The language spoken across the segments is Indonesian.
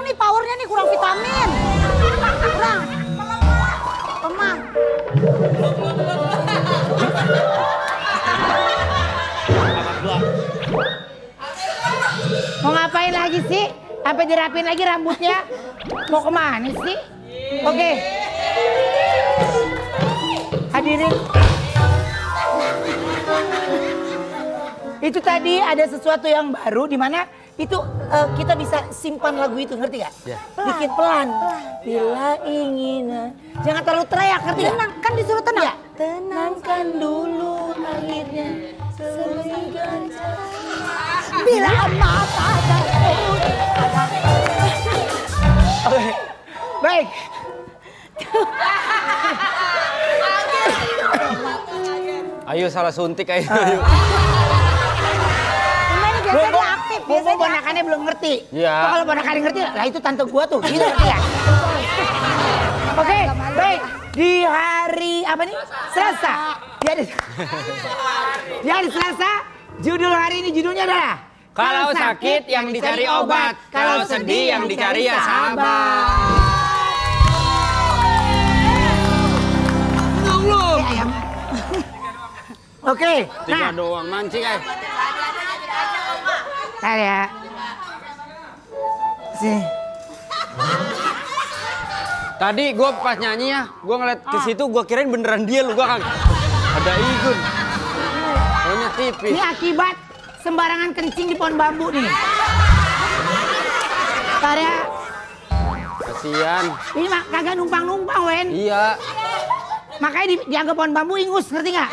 kurang nih powernya nih, kurang vitamin. Kurang. Lemah. Mau ngapain lagi sih? Sampai dirapin lagi rambutnya? Mau kemana sih? Oke. Hadirin. Itu tadi ada sesuatu yang baru di mana itu kita bisa simpan lagu itu, ngerti gak? Ya. Dikit pelan. Bila ingin, jangan terlalu teriak, ngerti gak? Tenang, kan disuruh tenang. Ya. Tenangkan dulu akhirnya selingkan. Bila mata takut. Oke, baik. Ayo salah suntik ayo. Ini biasanya dia aktif, biasanya dia Ponakannya belum ngerti. Iya. Oh, kalau ponakannya ngerti, lah itu tante gua tuh, gitu ngerti gak? Oke, baik. Di hari apa nih? Selasa. Di hari Selasa, judul hari ini judulnya adalah Kalau sakit yang dicari obat, kalau sedih yang dicari ya sabar. Belum. Oke, Tiga nah, doang mancing aja. ntar ya. Sih. Tadi gue pas nyanyi ya, gue ngeliat ke situ, gue kirain beneran dia lu, gue kan ada Igun. Pokoknya tipis. Ini akibat sembarangan kencing di pohon bambu nih. Ntar ya. Kasian. Ini mah kagak numpang-numpang, Wen. Iya. Makanya dianggap pohon bambu ingus, ngerti nggak?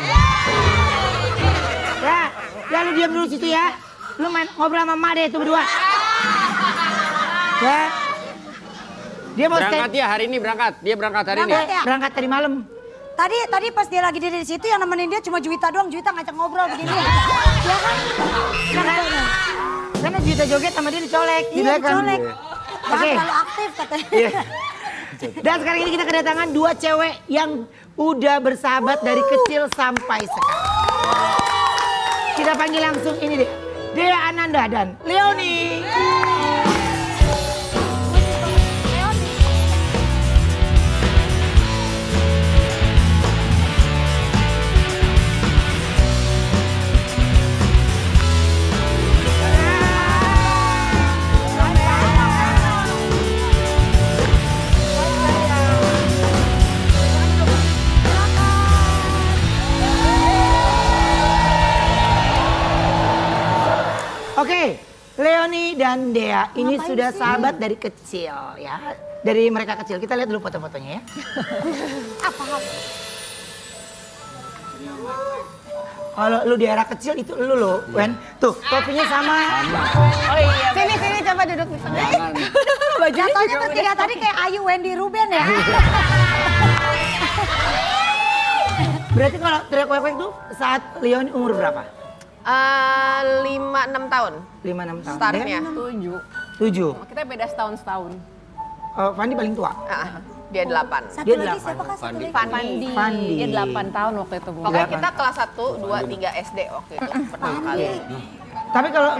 Ya lu diam dulu situ ya. Lu main ngobrol sama Made itu berdua. Ya. Dia mau Berangkat ya hari ini berangkat. Dia berangkat hari ini. Berangkat ya? Berangkat tadi malam. Tadi pas dia lagi di situ yang nemenin dia cuma Juwita doang. Juwita ngajak ngobrol begini. Iya kan? Karena Juwita joget sama dia dicolek. di Iya belakang. dicolek. Oke. Jangan terlalu aktif katanya. Iya. Dan sekarang ini kita kedatangan dua cewek yang udah bersahabat dari kecil sampai sekarang. Kita panggil langsung ini deh. Dea Ananda dan Leoni. Oke, Leoni dan Dea ini Ngapain sudah sih? sahabat dari kecil ya. Dari mereka kecil, kita lihat dulu foto-fotonya ya. Apa? Kalau lu di era kecil itu lu loh, Wen. Tuh, topinya sama. Oh iya. Sini coba duduk di tengah. Jangan. Jatuhnya bertiga tadi kayak Ayu, Wendy, Ruben ya. Berarti kalau teriak wek tuh saat Leoni umur berapa? 5-6 tahun 5-6 tahun. startnya. 7. Kita beda setahun. Fandi paling tua. Dia 8. Satu Dia lagi 8. siapa kah? Satu lagi. Fandi. Dia 8 tahun waktu itu, Bu. Pokoknya Delapan. kita kelas 1, 2, 3 SD waktu itu pertama kali. Tapi kalau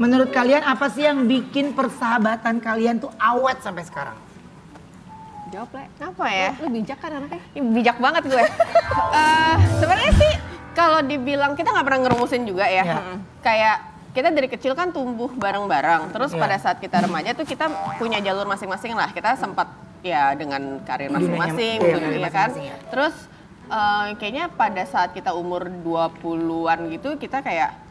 menurut kalian apa sih yang bikin persahabatan kalian tuh awet sampai sekarang? Jawab, Le. Apa ya? Lu bijak kan anaknya? Ih, bijak banget gue. Sebenarnya sih kalau dibilang kita nggak pernah ngerumusin juga ya. Ya. Kayak kita dari kecil kan tumbuh bareng-bareng. Terus Ya. pada saat kita remaja tuh kita punya jalur masing-masing lah. Kita sempat ya dengan karir masing-masing, Dunianya, gitu, iya, ya kan. masing-masing, ya. Terus kayaknya pada saat kita umur 20-an gitu kita kayak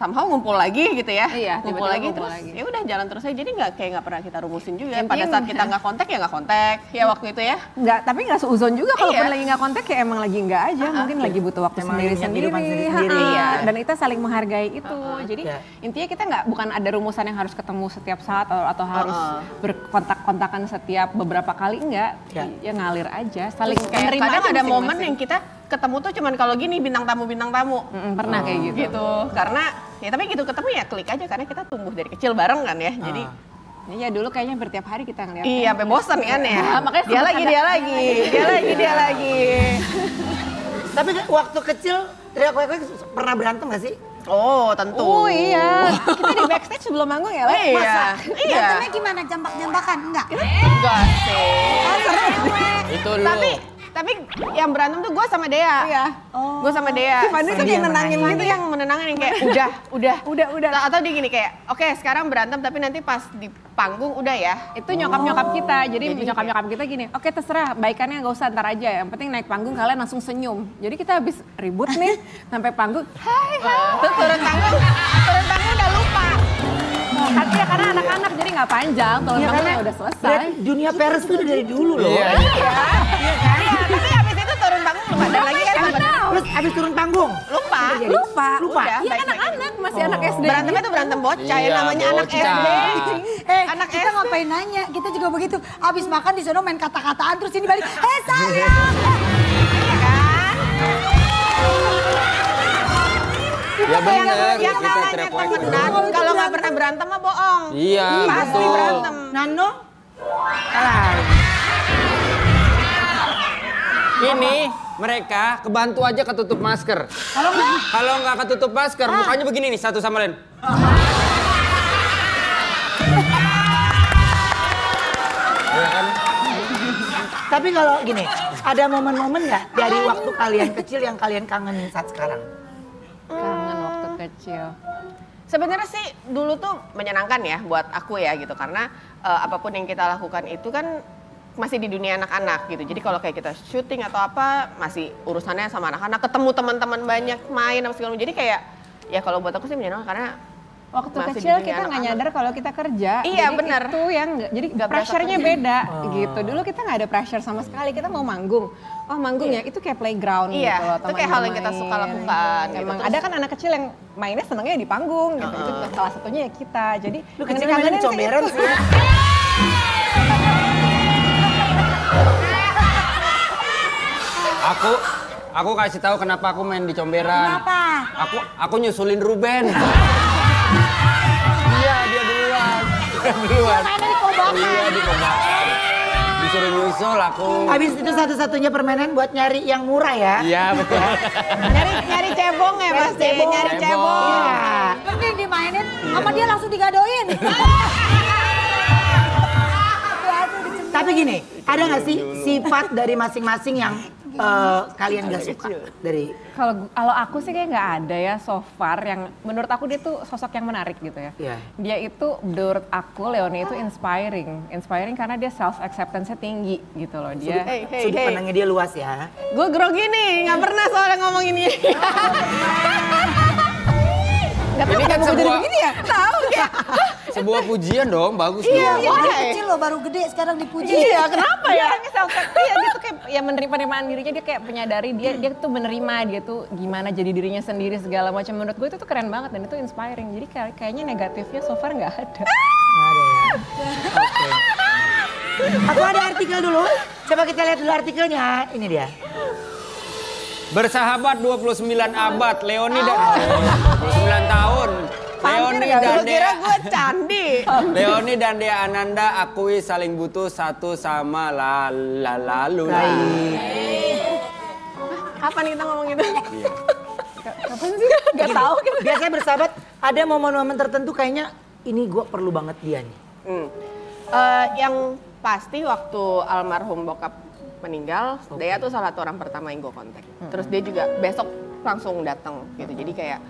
somehow ngumpul lagi gitu ya. Iya, ngumpul tiba-tiba lagi ngumpul terus lagi. ya udah jalan terus aja. Jadi nggak pernah kita rumusin juga. Intinya Pada saat kita nggak kontak ya nggak kontak. Ya waktu itu ya. Nggak, tapi nggak seuzon juga kalau Iya. lagi nggak kontak ya emang lagi nggak aja. Mungkin lagi butuh waktu Emang sendiri punya sendiri. kehidupan sendiri-sendiri. Iya. Dan kita saling menghargai itu. Jadi Iya. intinya kita bukan ada rumusan yang harus ketemu setiap saat atau harus berkontak-kontakan setiap beberapa kali, enggak. Iya. Ya ngalir aja. Saling Kayak menerima kadang aja ada momen masing-masing. yang kita ketemu tuh cuman kalau gini bintang tamu. Pernah kayak gitu. Gitu. Karena ya tapi gitu ketemu ya klik aja karena kita tumbuh dari kecil bareng kan ya. Jadi Iya dulu kayaknya bertiap hari kita ngeliat. iya sampai bosan kan ya. Makanya dia lagi. Tapi waktu kecil teriak wek pernah berantem gak sih? Oh, tentu. Oh iya, kita di backstage sebelum manggung ya, Le? Iya. Iya. Berantemnya gimana? Jambak-jambakan? Enggak? Enggak sih. Itu lu. Tapi yang berantem tuh gue sama Dea. Iya. Gue sama Dea. Fanny tuh kayak nenangin Fanny gitu ya. yang menenangin yang kayak udah. Atau dia gini kayak, oke sekarang berantem tapi nanti pas di panggung udah ya. Itu nyokap-nyokap kita, jadi nyokap-nyokap kita gini, oke terserah, baikannya nggak usah ntar aja, yang penting naik panggung kalian langsung senyum. Jadi kita habis ribut nih, sampai panggung, hai. Terus turun panggung udah lupa. Ya karena anak-anak jadi nggak panjang, kalau Iya, panggung karena udah selesai. berarti dunia pers tuh udah dari dulu loh. Iya. Iya kan? Iya, tapi habis itu turun panggung lupa. Dan lagi kan Terus abis turun panggung, lupa. Lupa. Lupa? Udah, Iya baik-baik. anak-anak, masih anak SD. Berantemnya tuh berantem bocah ya Iya, namanya anak bocah. SD. Anak kita ngapain nanya? Kita juga begitu. Abis makan di sono main kata-kataan terus ini balik, sayang. Iya kan? Ya bener, Yang kita namanya teriak-teriak. temenan, kalau nggak pernah berantem mah bohong. Iya, Pasti betul. berantem. Nano, kalah. Ini mereka kebantu aja ketutup masker. Kalau nggak ketutup masker, mukanya begini nih satu sama lain. Ya kan? Tapi kalau gini, ada momen-momen nggak dari waktu kalian kecil yang kalian kangenin saat sekarang? Kangen waktu kecil. Sebenarnya sih dulu tuh menyenangkan ya buat aku ya gitu karena apapun yang kita lakukan itu kan masih di dunia anak-anak gitu. Jadi kalau kayak kita syuting atau apa masih urusannya sama anak-anak, ketemu teman-teman banyak, main apa segala macam. Jadi kayak ya kalau buat aku sih menyenangkan karena Waktu masih kecil di dunia kita nggak anak-anak. nyadar kalau kita kerja. Iya, jadi benar. Itu yang jadi Nggak berasa pressure-nya kerja. beda gitu. Dulu kita nggak ada pressure sama sekali. Kita mau manggung. Oh manggung ya, itu kayak playground Iya, gitu loh. itu kayak hal yang kita suka lakukan gitu. Emang Terus- ada kan anak kecil yang mainnya senengnya di panggung gitu. Itu salah satunya ya kita. Jadi Lu yang kecil dikangenin mainnya sih comberan itu. sih ya. Aku kasih tahu kenapa aku main di comberan. Kenapa? Aku nyusulin Ruben. Iya, dia duluan. Mainnya di kobakan. Iya, di kobakan. Disuruh nyusul aku. Abis itu satu-satunya permainan buat nyari yang murah ya. Iya, betul. nyari cebong ya pasti, nyari Cebong. cebong. Iya. Ini yang dimainin, sama dia langsung digadoin. Tapi gini, ada nggak sih sifat dari masing-masing yang kalian gak suka dari? Kalau aku sih kayak nggak ada ya so far yang menurut aku dia tuh sosok yang menarik gitu ya. Iya. Dia itu menurut aku Leonie itu inspiring karena dia self acceptance-nya tinggi gitu loh dia. Sudut pandangnya dia luas ya. Gue grogi nih, nggak pernah soalnya ngomong ini. Ini kan sebuah Tahu nggak? sebuah pujian dong, bagus Iya, dong. iya. Orang kecil loh baru gede sekarang dipuji. Iya, kenapa Dia ya? orangnya self acceptance dia tuh kayak ya penerimaan dirinya dia kayak menyadari dia tuh menerima dia tuh gimana jadi dirinya sendiri segala macam menurut gue itu tuh keren banget dan itu inspiring jadi kayaknya negatifnya so far nggak ada. Nggak ada ya. Oke. Aku ada artikel dulu. Coba kita lihat dulu artikelnya. Ini dia. Bersahabat 29 abad, Leonie dan 29 tahun. Leonie dan Gue kira Dea, gue candi. Leonie dan Dea Ananda akui saling butuh satu sama lalu. Kapan kita ngomong gitu? Kapan sih? Gak tahu kan. Biasanya bersahabat ada momen-momen tertentu kayaknya ini gue perlu banget dia nih. Yang pasti waktu almarhum bokap meninggal, Dea tuh salah satu orang pertama yang gue kontak. Terus dia juga besok langsung datang gitu. Jadi kayak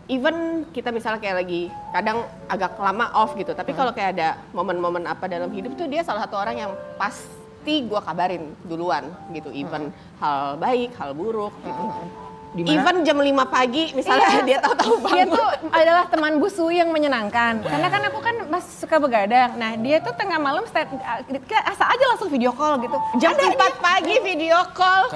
even kita misalnya kayak lagi kadang agak lama off gitu. Tapi kalau kayak ada momen-momen apa dalam hidup tuh dia salah satu orang yang pasti gue kabarin duluan gitu. Even hal baik, hal buruk gitu. Dimana? Even jam 5 pagi misalnya dia tahu-tahu Dia bangun. tuh adalah teman busu yang menyenangkan. Karena kan aku kan masih suka begadang. Nah dia tuh tengah malam asa aja langsung video call gitu. Jam 4 pagi video call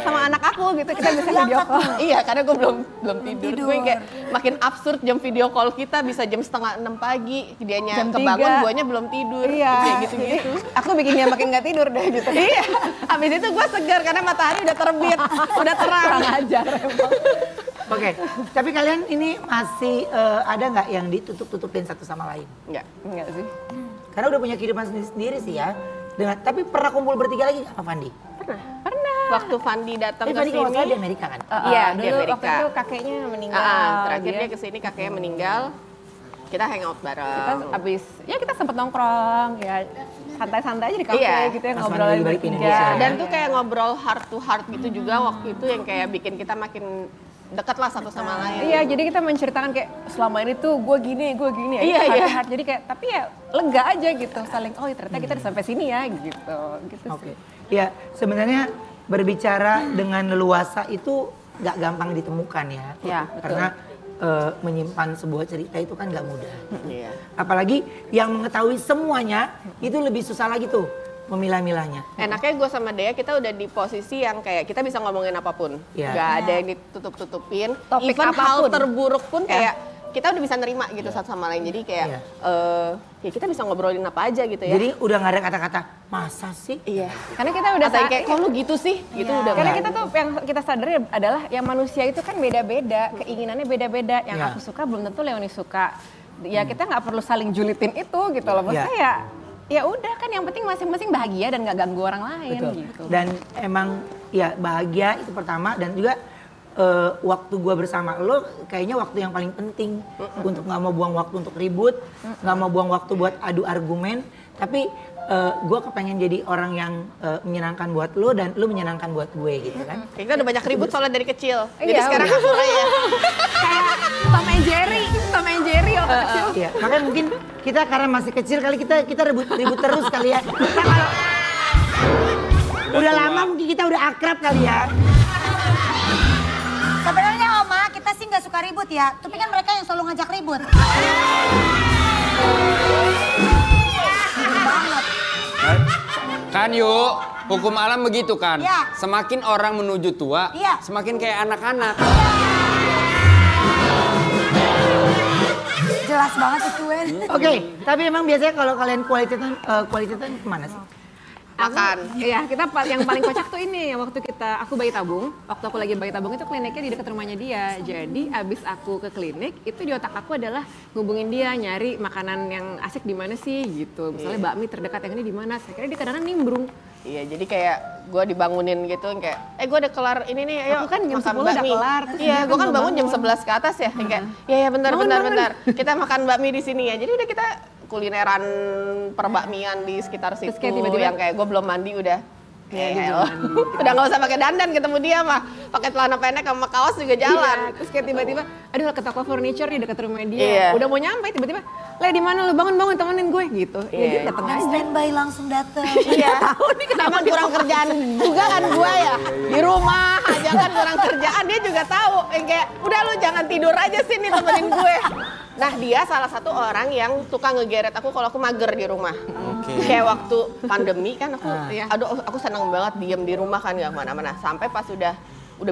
sama anak aku gitu kita bisa video call. Iya, karena gue belum tidur. Gue kayak makin absurd jam video call kita bisa jam 5:30 pagi. Dianya Jam kebangun, 3. guanya belum tidur. Iya. Kayak gitu-gitu. Aku bikin dia makin gak tidur deh gitu. Iya. Habis itu gue segar karena matahari udah terbit, udah terang. Kurang ajar emang. Oke, tapi kalian ini masih ada nggak yang ditutup-tutupin satu sama lain? Enggak sih. Karena udah punya kehidupan sendiri-sendiri sih ya. Tapi pernah kumpul bertiga lagi nggak sama Fandi? Pernah. waktu Fandi datang ke Fandi kalau nggak salah di sini. Amerika kan? Iya, di dulu Amerika. waktu itu kakeknya meninggal. Terakhir dia kesini kakeknya meninggal. Kita hangout Kita bareng. abis, ya kita sempet nongkrong, ya santai-santai aja di kafe Iya. gitu ya, Pas ngobrol Fandi balik ke Indonesia. Dan tuh kayak ngobrol heart to heart gitu juga waktu itu yang kayak bikin kita makin dekat lah satu sama lain. Iya, jadi kita menceritakan kayak selama ini tuh gue gini, Iya, heart iya. to heart. Jadi kayak, tapi ya lega aja gitu, saling, oh ternyata kita udah sampai sini ya gitu. Gitu Oke. sih. Ya, sebenarnya berbicara dengan leluasa itu nggak gampang ditemukan ya. Ya, betul. Karena menyimpan sebuah cerita itu kan nggak mudah. Iya. Apalagi yang mengetahui semuanya itu lebih susah lagi tuh memilah-milahnya. Enaknya gue sama Dea kita udah di posisi yang kayak kita bisa ngomongin apapun. Iya. Gak ada yang ditutup-tutupin. Topik Even hal apapun. terburuk pun kayak kita udah bisa nerima gitu satu sama lain. Jadi kayak ya kita bisa ngobrolin apa aja gitu ya. Jadi udah nggak ada kata-kata masa sih? iya. Karena kita udah Atau yang kayak kok lu gitu sih? Gitu udah Karena nggak. kita tuh yang kita sadari adalah yang manusia itu kan beda-beda, keinginannya beda-beda. Yang Iya. aku suka belum tentu Leoni suka. Ya kita nggak perlu saling julitin itu gitu loh. Maksudnya Iya. ya udah kan yang penting masing-masing bahagia dan nggak ganggu orang lain Betul. gitu. Dan emang ya bahagia itu pertama dan juga waktu gua bersama lo kayaknya waktu yang paling penting untuk nggak mau buang waktu untuk ribut, nggak mau buang waktu buat adu argumen, tapi gua kepengen jadi orang yang menyenangkan buat lo dan lo menyenangkan buat gue gitu kan. Kita udah banyak ribut soalnya dari kecil. Jadi Iya, sekarang udah. akur aja. Kayak Tom and Jerry waktu kecil. Iya, makanya mungkin kita karena masih kecil kali kita ribut terus kali ya. Kita kalau udah lama mungkin kita udah akrab kali ya. Sebenarnya Oma, kita sih nggak suka ribut ya. Tapi kan mereka yang selalu ngajak ribut. Banget. Kan yuk, hukum alam begitu kan. Iya. Semakin orang menuju tua, Iya. semakin kayak anak-anak. Jelas banget itu, Wen. Oke, tapi emang biasanya kalau kalian quality time kemana sih? Makan. Iya, yang paling kocak tuh ini waktu aku bayi tabung. Waktu aku lagi bayi tabung itu kliniknya di dekat rumahnya dia. Jadi abis aku ke klinik, itu di otak aku adalah ngubungin dia nyari makanan yang asik di mana sih gitu. Misalnya bakmi terdekat yang ini di mana. Saya kira dia kadang-kadang nimbrung. Iya, jadi kayak gue dibangunin gitu kayak, gue udah kelar ini nih, ayo Aku kan jam makan 10 udah bakmi. kelar, terus Iya, dia gue kan kan belum bangun jam bangun. 11 ke atas ya, kayak, ya bentar, kita makan bakmi di sini ya. Jadi udah kita kulineran perbakmian di sekitar situ, kayak tiba-tiba- yang kayak gue belum mandi udah. Iya, Ya, dia elah. belum mandi. Udah nggak usah pakai dandan ketemu dia mah, pakai celana pendek sama kaos juga jalan. Iya, terus kayak tiba-tiba, aduh ke toko furniture nih dekat rumah dia. Iya. Udah mau nyampe tiba-tiba, Le di mana lu bangun temenin gue gitu. Iya, dia datang Yang aja. standby langsung datang. Iya, emang kurang kerjaan juga kan gue ya. Di rumah aja kan kurang kerjaan, dia juga tahu. Yang kayak, udah lu jangan tidur aja sini temenin gue. Nah dia salah satu orang yang tukang ngegeret aku kalau aku mager di rumah. Kayak waktu pandemi kan aku seneng banget diem di rumah kan gak kemana-mana. Sampai pas udah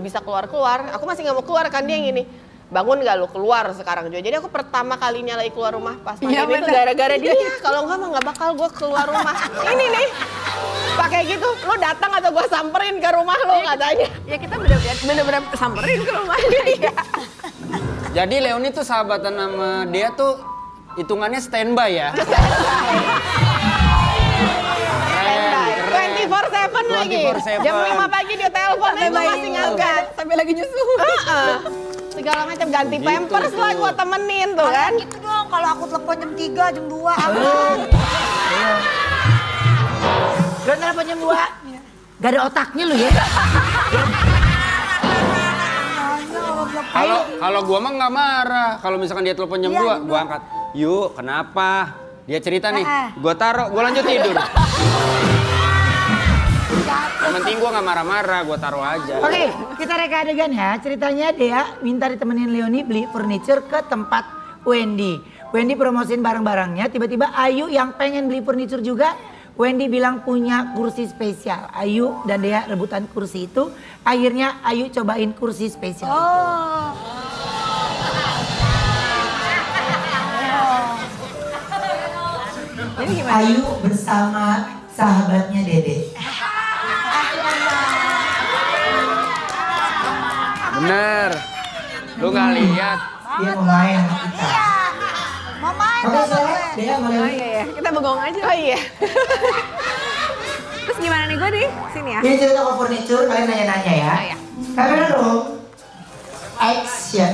bisa keluar-keluar, aku masih gak mau keluar kan dia yang gini. Bangun gak lu keluar sekarang juga. Jadi aku pertama kalinya lagi keluar rumah pas pandemi Iya, itu bener. gara-gara dia. Kalau enggak mah gak bakal gue keluar rumah. Ini nih, pakai gitu, lu datang atau gue samperin ke rumah lu katanya. Ya kita bener-bener samperin ke rumahnya. Iya. Jadi Leoni tuh sahabatan sama dia tuh hitungannya standby ya. Keren, 24/7 lagi. 24/7. Jam 5 pagi dia telepon, gue masih ngangkat. Sampai lagi nyusu. Segala macam ganti Gitu pampers lah tuh. gue temenin tuh kan. Gitu dong, kalau aku telepon jam 3, jam 2, aku Lo telepon jam 2? Gak ada otaknya lu ya? Kalau gua mah nggak marah. Kalau misalkan dia telepon jam 2, gua angkat. Yuk, kenapa? Dia cerita nih, gua taruh, gua lanjut tidur. Yang penting gua nggak marah-marah, gua taruh aja. Oke, kita reka adegan ya. Ceritanya Dea minta ditemenin Leoni beli furniture ke tempat Wendy. Wendy promosiin barang-barangnya, tiba-tiba Ayu yang pengen beli furniture juga. Wendy bilang punya kursi spesial. Ayu dan Dea rebutan kursi itu. Akhirnya Ayu cobain kursi spesial itu. Jadi gimana? Ayu bersama sahabatnya Dede. Bener. Lu nggak lihat? Dia mau main sama kita. mau main Oke, sama saya gue. Dea boleh. Iya, kita bengong aja. Oh iya. Terus gimana nih gue di sini ya? Ini cerita toko furniture, kalian nanya-nanya ya. Iya. Kamera dong. Action.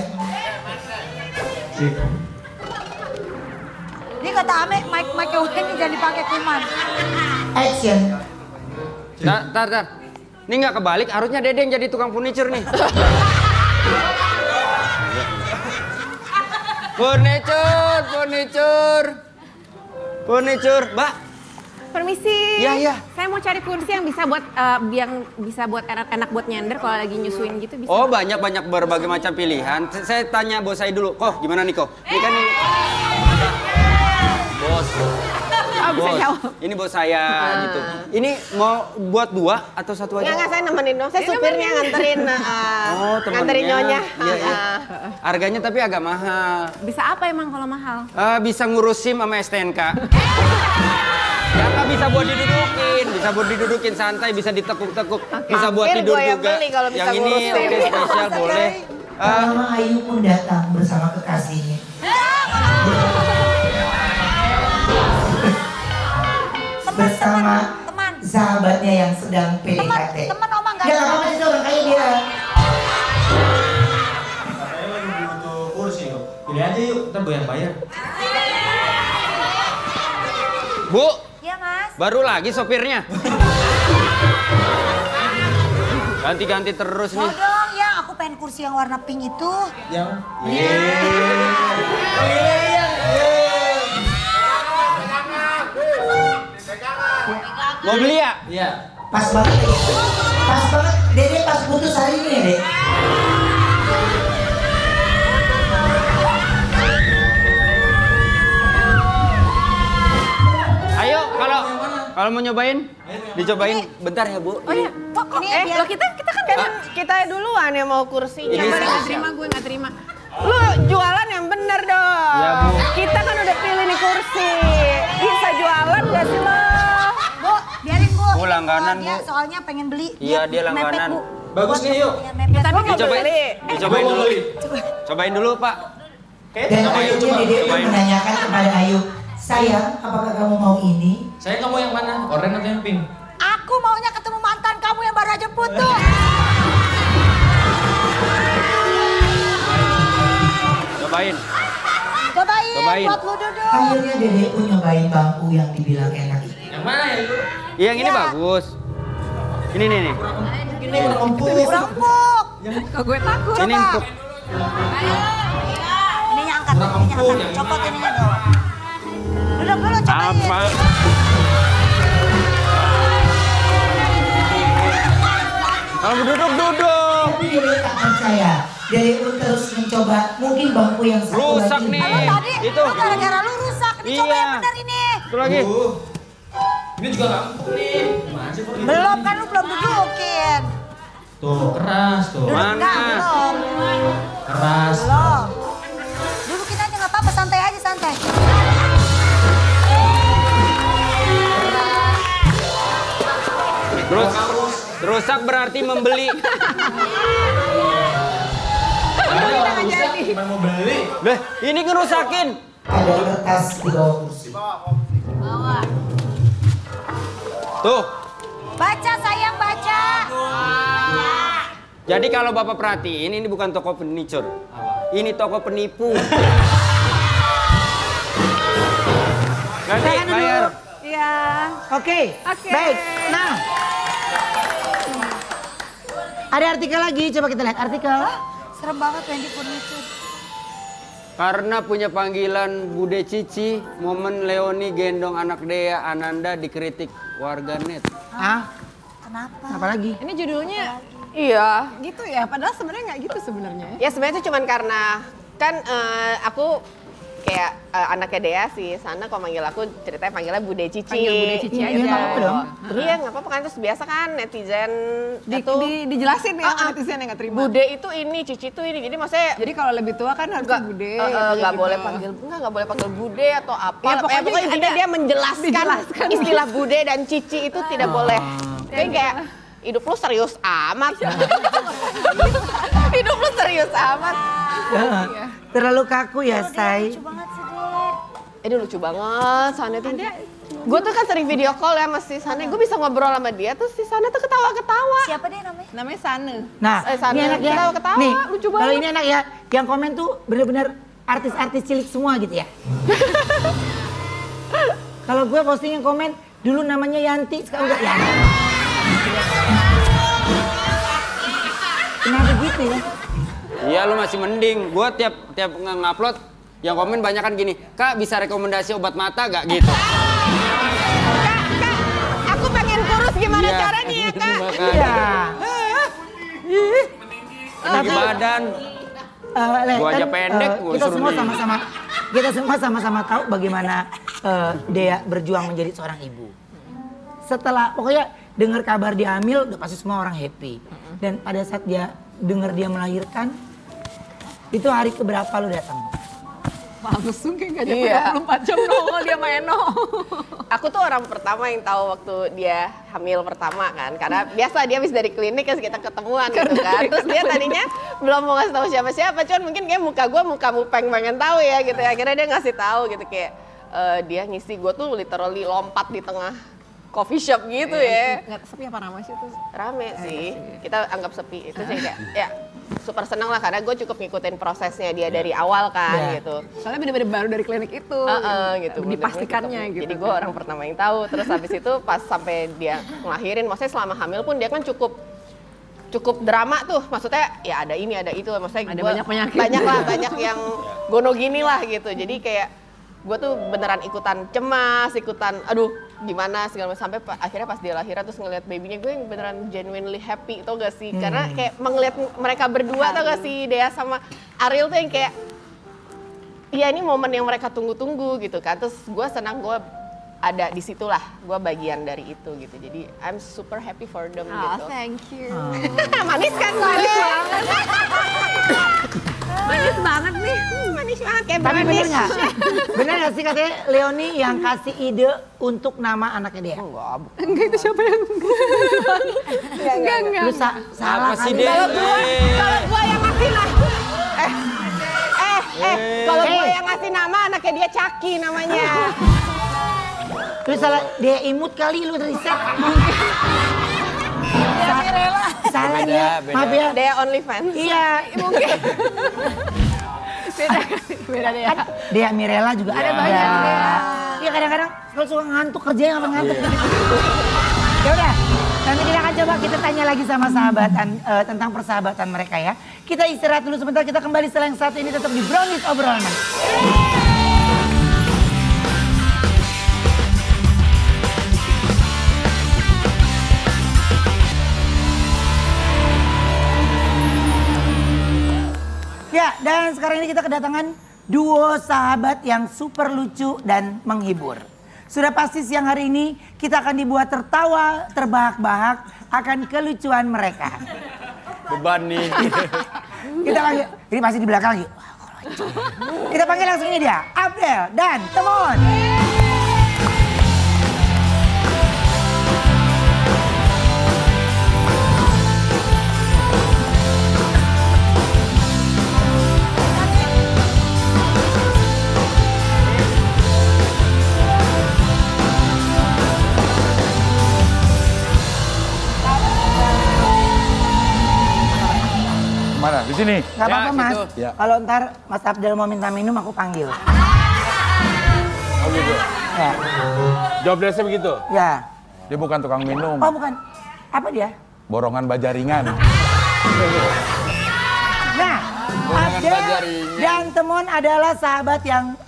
Ini kata Ame, mic ini jangan dipakai kuman. Action. Tar. Ini nggak kebalik, harusnya Dede yang jadi tukang furniture nih. Furniture, Mbak. Permisi. Iya. Saya mau cari kursi yang bisa buat enak buat nyender kalau lagi nyusuin gitu bisa. Oh, banyak berbagai macam pilihan. Saya tanya bos saya dulu. Kok gimana nih, Kok? Ini kan bos. Oh, bisa jawab. Ini bos saya gitu. Ini mau buat 2 atau 1 aja? Enggak, saya nemenin dong. Saya supirnya nganterin temennya. nganterin nyonya. Iya. Harganya tapi agak mahal. Bisa apa emang kalau mahal? Bisa ngurus SIM sama STNK. Ya nggak bisa buat didudukin santai, bisa ditekuk-tekuk, bisa buat Hampir tidur gua yang juga. beli kalau bisa Yang ini ngurus SIM. oke spesial boleh. Mama Ayu pun datang bersama kekasihnya. Bersama Teman. sahabatnya yang sedang PDKT. Teman Oma nggak Gak ada. apa-apa sih orang kaya dia. Katanya lagi butuh kursi kok. Pilih aja yuk, ntar gue yang bayar. Bu, Iya Mas. baru lagi sopirnya. Ganti-ganti terus Mau nih. dong ya, aku pengen kursi yang warna pink itu. Yang Mau beli ya? Iya. Pas banget lagi. Pas banget. Dede pas putus hari ini ya, Dek. Ayo, kalau mau nyobain, dicobain bentar ya, Bu. Oh iya. Kok Ini loh kita kan Kita duluan yang mau kursinya. Ini nggak terima, gue nggak terima. Lu jualan yang bener dong. Ya, Bu. Kita kan udah pilih nih kursi. Bisa jualan gak sih lo? Bu, biarin Bu. Bu, langganan, Dia Bu. soalnya pengen beli. Iya, dia mepet, langganan. Bu. Bagus nih, yuk. Punya mepet. Tapi mau Dicobain, beli. dicobain Gua mau dulu. beli. Cobain dulu, Pak. Dan akhirnya Dede pun Cobain. menanyakan kepada Ayu, sayang, apakah kamu mau ini? Saya kamu yang mana? Oranye atau yang pink? Aku maunya ketemu mantan kamu yang baru aja putus. Cobain. Cobain, buat lu duduk. Akhirnya Dede pun nyobain bangku yang dibilang enak itu. Yang mana ya yuk? Yang ini Iya. bagus. Ini nih. Ini kurang empuk. Kurang empuk. Kok gue takut. Ini empuk. Ininya angkat, Kurang ininya empuk, angkat. yang Copot ininya dong. Duduk dulu, cobain. Apa? Kalau duduk. Tapi Dede tak percaya. Dede pun terus mencoba, mungkin bangku yang satu Rusak lagi. nih. Lu tadi, Itu. lu gara-gara lu rusak. Ini coba Iya. yang benar ini. Itu lagi. Ini juga nggak empuk nih. Gimana sih Pur? Belum kan lu belum dudukin. Tuh, keras tuh. Duduk Mana? enggak, belum. Keras. Belum. Dudukin aja nggak apa-apa, santai aja santai. Terus rusak berarti membeli. Ada orang rusak, cuma mau beli. Deh, ini ngerusakin. Ada kertas di bawah kursi. Tuh. Baca sayang, baca. Jadi kalau Bapak perhatiin, ini bukan toko furniture. Ini toko penipu. Nanti bayar. Iya. Oke, Oke. baik. Nah, ada artikel lagi, coba kita lihat artikel. Serem banget Wendy Furniture. Karena punya panggilan Bude Cici, momen Leoni gendong anak Dea Ananda dikritik warganet. Ah, Kenapa? apa lagi? Ini judulnya Iya. gitu ya, padahal sebenarnya nggak gitu sebenarnya. Ya sebenarnya itu cuman karena kan aku kayak anaknya Dea sih, sana kalau manggil aku ceritanya panggilnya Bude Cici. Panggil Bude Cici Iya, aja. nggak apa-apa dong. Iya nggak apa-apa kan, terus biasa kan netizen Dijelasin ya Ah, ah. netizen yang nggak terima. Bude itu ini, Cici itu ini, jadi maksudnya Jadi kalau lebih tua kan harus Bude. nggak gitu. boleh panggil Bude atau apa. Ya, pokoknya intinya dia menjelaskan dijelaskan. istilah Bude dan Cici itu tidak boleh. Kayak hidup lu serius amat. Hidup lu serius amat. Terlalu kaku ya, Dia Say. lucu banget sih, Dek. Ini lucu banget, soalnya tuh. Ada Gue tuh kan sering video call ya sama si Sana, gue bisa ngobrol sama dia, terus si Sana tuh ketawa-ketawa. Siapa dia namanya? Namanya Sane. Nah, Sana ini enak ya. ketawa-ketawa, Nih, lucu kalau banget. ini enak ya. Yang komen tuh bener-bener artis-artis cilik semua gitu ya. Kalau gue posting yang komen, dulu namanya Yanti, sekarang udah Yanti. Kenapa gitu ya? Iya lu masih mending. Gua tiap ngupload yang komen banyak kan gini, Kak bisa rekomendasi obat mata gak gitu? Kak, aku pengen kurus gimana Iya, caranya ya Kak? Iya. Tinggi badan. Gua aja pendek, gua kita suruh semua nih. sama-sama tahu bagaimana Dea berjuang menjadi seorang ibu. Setelah pokoknya dengar kabar dia hamil, udah pasti semua orang happy. Dan pada saat dia dengar dia melahirkan, itu hari keberapa lu datang? Langsung kayak gak nyampe Iya. 24 jam nongol dia main Aku tuh orang pertama yang tahu waktu dia hamil pertama kan, karena biasa dia habis dari klinik kan kita ketemuan gitu kan. Terus dia tadinya belum mau ngasih tahu siapa-siapa, cuman mungkin kayak muka gue muka mupeng pengen tahu ya gitu. Akhirnya dia ngasih tahu gitu kayak dia ngisi gue tuh literally lompat di tengah coffee shop gitu ya. Nggak sepi apa ramai sih tuh? Rame sih, kita anggap sepi. Itu sih kayak ya super seneng lah karena gue cukup ngikutin prosesnya dia dari awal kan gitu. Soalnya bener-bener baru dari klinik itu. Gitu. Dipastikannya gitu. Jadi gue orang pertama yang tahu. Terus habis itu pas sampai dia ngelahirin, maksudnya selama hamil pun dia kan cukup drama tuh. Maksudnya ya ada ini ada itu. Maksudnya Ada gua, banyak penyakit. banyak yang gono gini lah gitu. Jadi kayak gue tuh beneran ikutan cemas, aduh gimana segala macam sampai akhirnya pas dia lahiran terus ngeliat babynya gue yang beneran genuinely happy tau gak sih? Karena kayak ngeliat mereka berdua tau gak sih Dea sama Ariel tuh yang kayak iya ini momen yang mereka tunggu-tunggu gitu kan. Terus gue senang gue ada di situlah, gue bagian dari itu gitu. Jadi I'm super happy for them gitu. Thank you. Manis kan gue? Manis banget nih. Manis banget kayak Tapi bener manis. nggak? Bener nggak sih katanya Leoni yang kasih ide untuk nama anaknya Dea? Enggak, itu siapa yang enggak. Lu salah Apa sih, kali. Dea? Kalau gue yang ngasih lah. Kalau gue yang ngasih nama anaknya dia Caki namanya. Lu salah, Dea imut kali lu riset. Salah ya, Beda. maaf ya. Dea OnlyFans. Iya, mungkin. Beda deh ya. Dea Mirella juga ada. banyak, Dea. Iya kadang-kadang kalau suka ngantuk kerjanya apa ngantuk. Ya udah, nanti kita akan coba kita tanya lagi sama sahabatan tentang persahabatan mereka ya. Kita istirahat dulu sebentar, kita kembali setelah yang satu ini tetap di Brownies Obrolan. Ya, dan sekarang ini kita kedatangan duo sahabat yang super lucu dan menghibur. Sudah pasti siang hari ini kita akan dibuat tertawa, terbahak-bahak akan kelucuan mereka. Beban nih. Kita panggil, ini pasti di belakang lagi. Wah, kok lucu. Kita panggil langsung ini dia, Abdel dan Temon. Mana? Di sini. Gak apa-apa Ya, Mas, situ. Ya. kalau ntar Mas Abdel mau minta minum aku panggil. Oh gitu. Ya, Job desknya begitu. ya. Dia bukan tukang minum. Oh bukan, apa dia? Borongan baja ringan. Nah, Borongan Abdel bajaringan. dan Temon adalah sahabat yang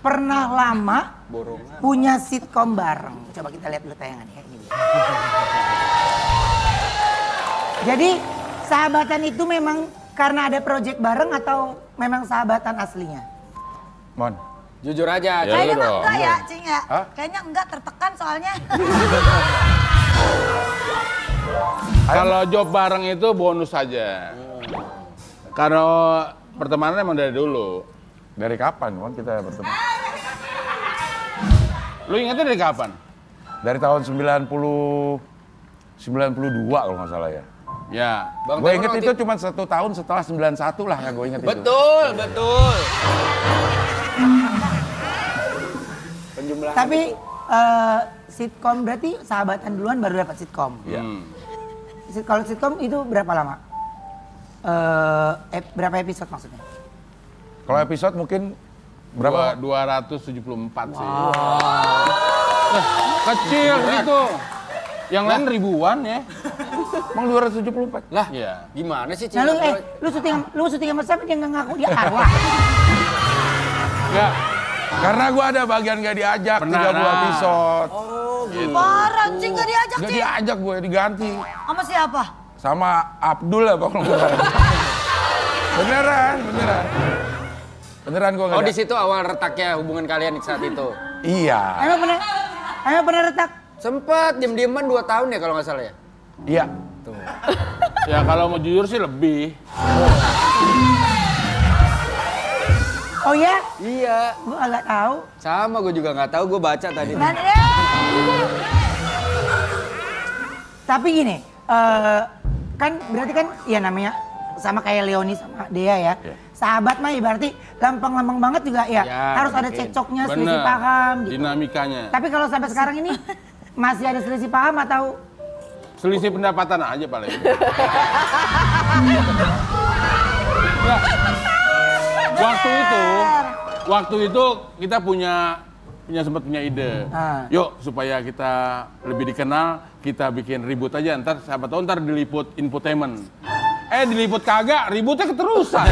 pernah lama Borongan. punya sitkom bareng. Coba kita lihat dulu tayangannya. Ini dia. Jadi sahabatan itu memang karena ada project bareng atau memang sahabatan aslinya? Mon. Jujur aja. Ya, Kayaknya lu mah dong. enggak ya, Cing ya? Hah? Kayaknya enggak, tertekan soalnya. Kalau job bareng itu bonus saja. Kalau pertemanan emang dari dulu. Dari kapan Mon kita bertemu? Lu ingetnya dari kapan? Dari tahun 92 kalau nggak salah ya. Ya. Bang Gue Temon inget waktu itu cuma 1 tahun setelah 91 lah yang gue inget itu. Betul, betul. Penjumlahan. Tapi Sitkom berarti sahabatan duluan baru dapat sitkom. Iya. Kalau sitkom itu berapa lama? Berapa episode maksudnya? Kalau episode mungkin berapa? 274 sih. Nah, kecil gitu. Yang lain ribuan ya. Emang 274? Lah, Iya. gimana sih Nah, Cina? lu syuting sama siapa dia nggak ngaku dia arwah. Enggak. Karena gua ada bagian gak diajak, Benar, 30 nah. episode. Parah, Cing gak diajak, Gak Cing. diajak gue, diganti. Sama siapa? Sama Abdul apa kalau nggak salah. Beneran. Beneran gue Oh, di situ awal retaknya hubungan kalian saat itu. Iya. Emang pernah retak? Sempet diem-dieman 2 tahun ya kalau nggak salah ya. Iya. Ya kalau mau jujur sih lebih. Oh ya? Iya. Gue agak tahu. Sama gue juga nggak tahu, gue baca tadi. Tapi gini, kan berarti kan ya namanya sama kayak Leoni sama Dea ya. Sahabat mah berarti gampang-gampang banget juga ya. Ya, Harus ada mungkin. cekcoknya, Bener. selisih paham gitu. Dinamikanya. Tapi kalau sampai sekarang ini masih ada selisih paham atau Selisih pendapatan aja paling. Nggak. Waktu itu kita sempat punya ide. Yuk supaya kita lebih dikenal, kita bikin ribut aja. Ntar siapa tahu ntar diliput infotainment. Diliput kagak, ributnya keterusan.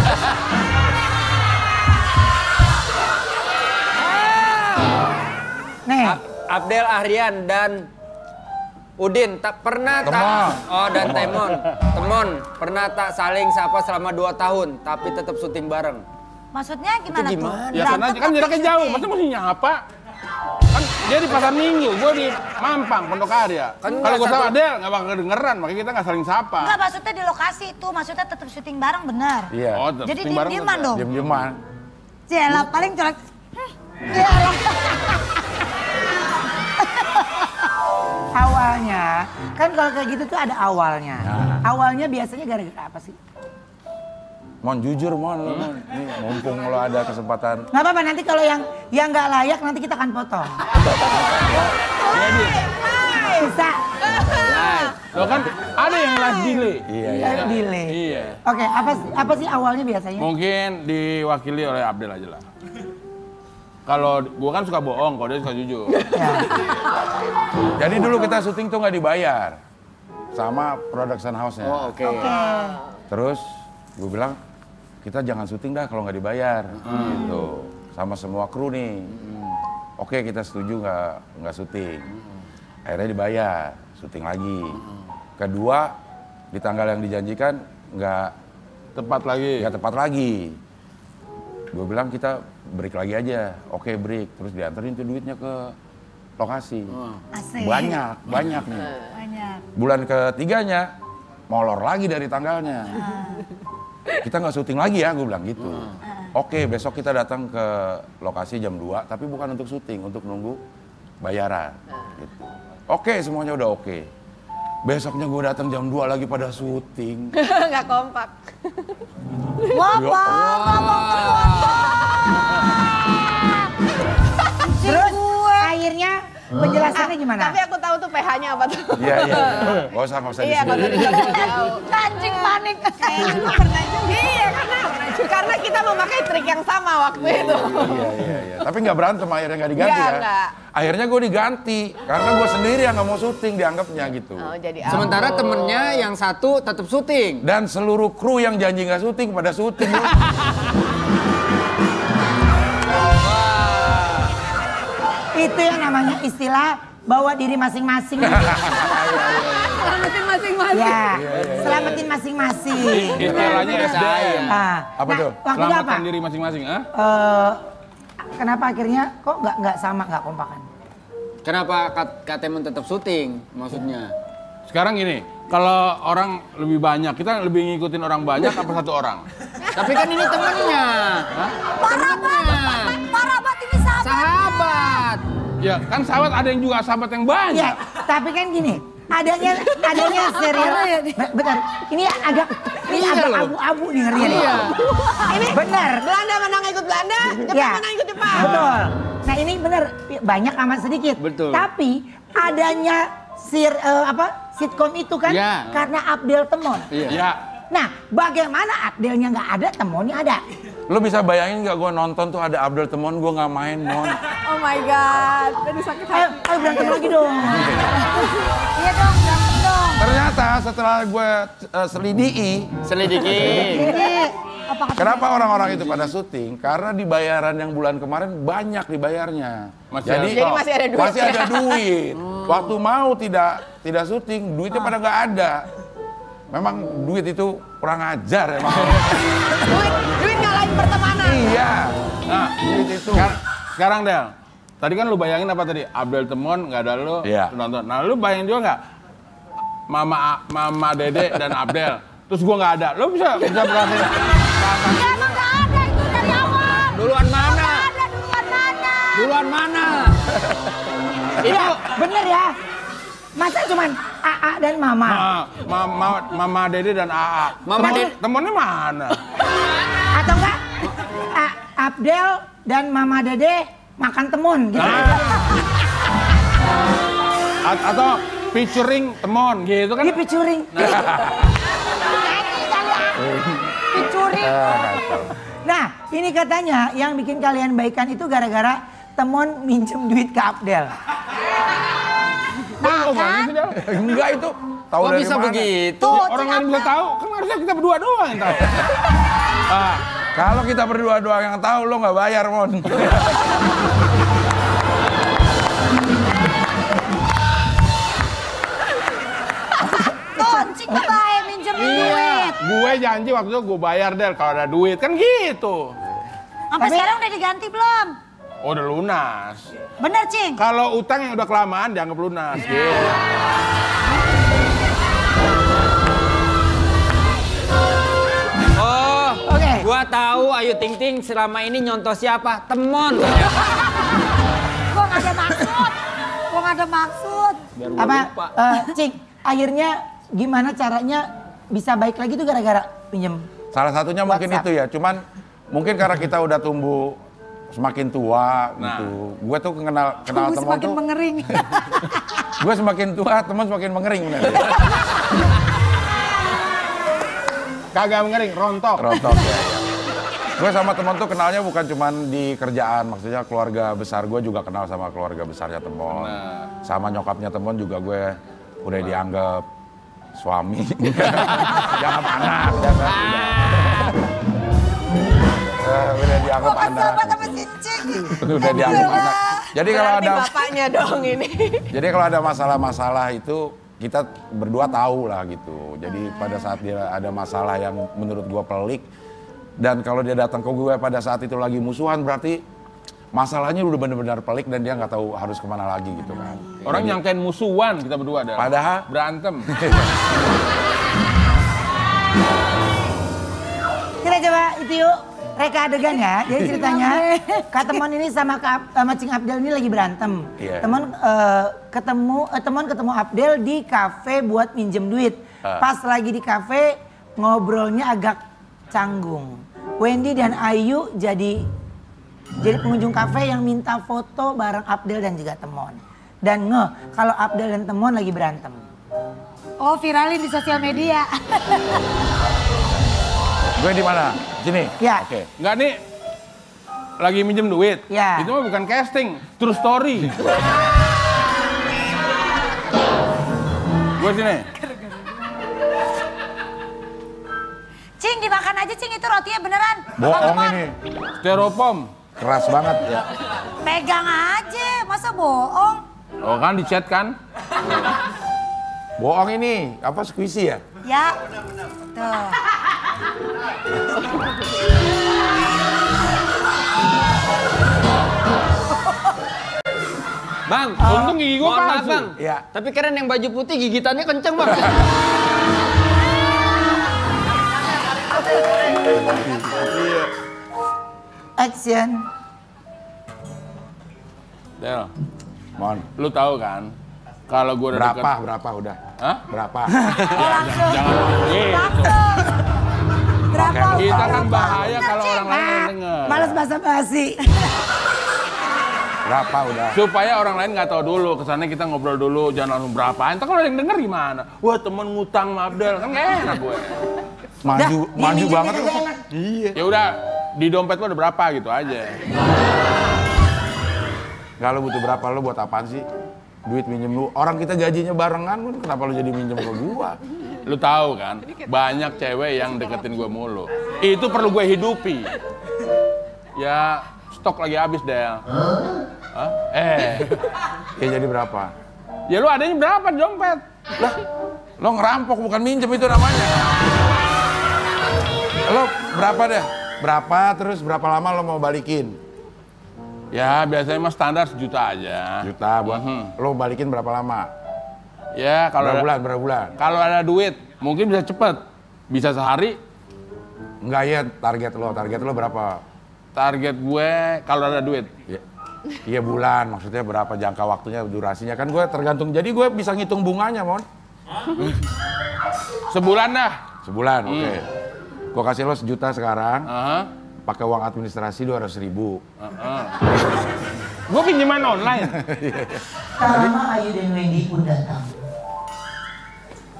nih? Abdel, Ahrian, dan Udin tak pernah dan Temon pernah tak saling sapa selama 2 tahun tapi tetap syuting bareng. Maksudnya gimana tuh? Ya karena kan jaraknya jauh, maksudnya mesti nyapa. Kan dia di Pasar Minggu, gue di Mampang, Pondok Karya. Kalau gue sama Adel nggak bakal kedengeran, makanya kita nggak saling sapa. Enggak, maksudnya di lokasi itu, maksudnya tetap syuting bareng benar. Iya. Oh, tetap Jadi syuting bareng diem-dieman tetap. dong. Diem-dieman. Cela paling colok. Cela. Awalnya, kan kalau kayak gitu tuh ada awalnya. Awalnya biasanya gara-gara apa sih? Mon jujur Mon, lo, Mon. Nih mumpung lo ada kesempatan. Nggak apa-apa, nanti kalau yang nggak layak nanti kita akan potong. Bisa. Lo kan ada yang live delay. Iya. Delay. Iya. Oke, apa sih awalnya biasanya? Mungkin diwakili oleh Abdel aja lah. Kalau gua kan suka bohong, kalau dia suka jujur. Ya. Jadi dulu kita syuting tuh nggak dibayar sama production house-nya. Oh, oke. Terus gue bilang kita jangan syuting dah kalau nggak dibayar, gitu. Sama semua kru nih. Oke, kita setuju nggak syuting. Akhirnya dibayar, syuting lagi. Kedua, di tanggal yang dijanjikan nggak tepat lagi. Gue bilang kita break lagi aja. Oke, break. Terus dianterin tuh duitnya ke lokasi. Asik. Banyak nih. Banyak. Bulan ketiganya molor lagi dari tanggalnya. Kita nggak syuting lagi ya, gue bilang gitu. Oke, besok kita datang ke lokasi jam 2, tapi bukan untuk syuting, untuk nunggu bayaran. Gitu. Oke, semuanya udah oke. Besoknya gue datang jam 2 lagi pada syuting. Nggak kompak. Wah, Terus akhirnya penjelasannya gimana? Tapi aku tahu tuh PH-nya apa tuh. Iya. Gak usah Iya, nggak usah disebut. tahu. Anjing panik. Iya, karena kita memakai trik yang sama waktu itu. Iya. Tapi nggak berantem, akhirnya nggak diganti ya. Nggak. Akhirnya gue diganti, karena gue sendiri yang nggak mau syuting dianggapnya gitu. Oh, jadi Sementara temennya yang satu tetap syuting. Dan seluruh kru yang janji nggak syuting pada syuting. Itu yang namanya istilah bawa diri masing-masing. Selamatin masing-masing. Ya, selamatin masing-masing. Istilahnya SDM. Apa tuh? Waktu itu apa? Selamatkan diri masing-masing, ah? Kenapa akhirnya kok nggak sama, nggak kompakan? Kenapa Kak Temon tetap syuting maksudnya? Sekarang gini, kalau orang lebih banyak, kita lebih ngikutin orang banyak apa satu orang? Tapi kan ini temennya. Parah banget ini sahabat. Sahabat. Ya kan sahabat ada yang juga sahabat yang banyak. Ya, tapi kan gini, adanya serial. Benar, ini agak abu-abu nih ngerinya nih. Ini benar. Belanda menang ikut Belanda, Jepang Ya. menang ikut Jepang. Betul. Nah ini bener banyak amat sedikit. Betul. Tapi adanya sitkom itu kan Ya. karena Abdel Temon. Iya. Nah bagaimana Abdelnya nggak ada, Temonnya ada? Lu bisa bayangin nggak gue nonton tuh ada Abdel Temon, gue nggak main, Mon. Oh my god, tadi sakit hati. Ayo berantem lagi dong. Iya dong, berantem dong. Ternyata setelah gue selidiki, Ini apa kata kenapa orang-orang itu pada syuting? Karena di bayaran yang bulan kemarin banyak dibayarnya. Jadi masih ada duit. Masih ada duit. Waktu mau tidak syuting, duitnya pada nggak ada. Memang duit itu kurang ajar emang. Duit ngalahin pertemanan. Iya. Nah, Duit itu. sekarang Del, tadi kan lu bayangin apa tadi? Abdel Temon nggak ada lu, Iya. lu nonton. Nah, lu bayangin juga nggak? Mama Dede dan Abdel. Terus gua nggak ada. Lu bisa berhasil. Ya emang gak ada itu dari awal. Duluan mana? Ada duluan mana? Duluan mana? Iya bener ya. Masa cuman AA dan Mama? Mama Dede dan AA. Mama Dede. Temennya mana? Atau enggak Abdel dan Mama Dede makan temun gitu. Atau featuring Temon gitu kan? Dia picuring. Dicuri. Nah ini katanya yang bikin kalian baikan itu gara-gara Temon minjem duit ke Abdel. Oh, bagus sih, Del. Enggak itu. Tahu Kok dari bisa mana? begitu? Orang lain bisa tahu, kan harusnya kita berdua doang yang tahu. Kalau kita berdua doang yang tahu, lo nggak bayar, Mon. Tuh, cing bae minjem duit. Gue janji waktu itu gue bayar Del kalau ada duit kan gitu. Sampai sekarang udah diganti belum? Oh, udah lunas. Bener, Cing. Kalau utang yang udah kelamaan dianggap lunas. Gitu. Oh, Oke. gua tahu Ayu Ting Ting selama ini nyontoh siapa? Temon. Gua gak ada maksud. Gua gak ada maksud. Biar gua Apa? lupa. Cing, akhirnya gimana caranya bisa baik lagi tuh gara-gara pinjem? Salah satunya mungkin WhatsApp. itu ya, cuman mungkin karena kita udah tumbuh semakin tua gitu. Gue tuh kenal Gue Temon semakin tuh, mengering. gue semakin tua, Temon semakin mengering bener. Kagak mengering, rontok. Rontok ya. Gue sama Temon tuh kenalnya bukan cuman di kerjaan, maksudnya keluarga besar gue juga kenal sama keluarga besarnya Temon. Sama nyokapnya Temon juga gue udah dianggap suami. Jangan anak, udah dianggap Gua kesel anak. banget sama si Cing. Udah dianggap anak. Jadi kalau Berarti ada bapaknya dong ini. Jadi kalau ada masalah-masalah itu kita berdua tahu lah gitu. Jadi pada saat dia ada masalah yang menurut gua pelik dan kalau dia datang ke gue pada saat itu lagi musuhan berarti masalahnya udah benar-benar pelik dan dia nggak tahu harus kemana lagi gitu kan. Orang Jadi, nyangkain musuhan kita berdua Del. Padahal berantem. Kita coba itu yuk, reka adegan ya. Jadi ceritanya Kak Temon ini sama Cing Abdel ini lagi berantem. Iya. Temon ketemu Abdel di kafe buat minjem duit. Pas lagi di kafe ngobrolnya agak canggung. Wendy dan Ayu jadi pengunjung kafe yang minta foto bareng Abdel dan juga Temon. Dan kalau Abdel dan Temon lagi berantem. Oh, viralin di sosial media. gue di mana? Sini. Ya. Oke. Enggak nih, lagi minjem duit. Ya. Itu mah bukan casting, true story. Gue sini. Cing, dimakan aja Cing, itu rotinya beneran. Bohong Temon. ini. Styrofoam. Keras banget ya. Pegang aja, masa bohong? Oh kan di chat kan? Bohong ini. Apa squishy ya? Ya. Tuh. Bang, Untung gigi gua mohon maaf, palsu. Bang. Iya. Tapi keren yang baju putih gigitannya kenceng, Bang. Action. Del, Mon. lu tahu kan? Kalau gue udah Berapa? deket- Berapa udah? Hah? Berapa? Langsung. Jangan gitu. Langsung. Berapa? Oke, Kita kan bahaya kalau Cing. orang lain yang denger. Males basa-basi. Berapa udah? Supaya orang lain nggak tahu dulu, kesannya kita ngobrol dulu, jangan langsung berapa. Entar kalau ada yang denger gimana? Wah temen ngutang sama Abdel, kan gak enak gue. Maju banget lu. Iya. Ya udah, di dompet lo ada berapa gitu aja. Gak lo butuh berapa, lo buat apaan sih? Duit minjem lu, orang kita gajinya barengan, kenapa lo jadi minjem ke gua? Lu tahu kan, banyak cewek yang deketin gue mulu. Itu perlu gue hidupi. Ya, stok lagi habis, Del. Hah? Ya jadi berapa? Ya lu adanya berapa di dompet? Lah, lo ngerampok bukan minjem itu namanya. Lo berapa deh? Berapa terus berapa lama lo mau balikin? Ya biasanya mah standar 1 juta aja. Juta buat lo balikin berapa lama? Ya kalau berapa bulan? Kalau ada duit mungkin bisa cepet, bisa sehari. Enggak ya target lo berapa? Target gue kalau ada duit. Ya. Iya bulan, maksudnya berapa jangka waktunya, durasinya kan gue tergantung. Jadi gue bisa ngitung bunganya, Mon. Sebulan dah. Sebulan, oke. Gue kasih lo 1 juta sekarang. Pakai uang administrasi 200.000. Gue pinjaman online. Tak lama Ayu dan Wendy pun datang.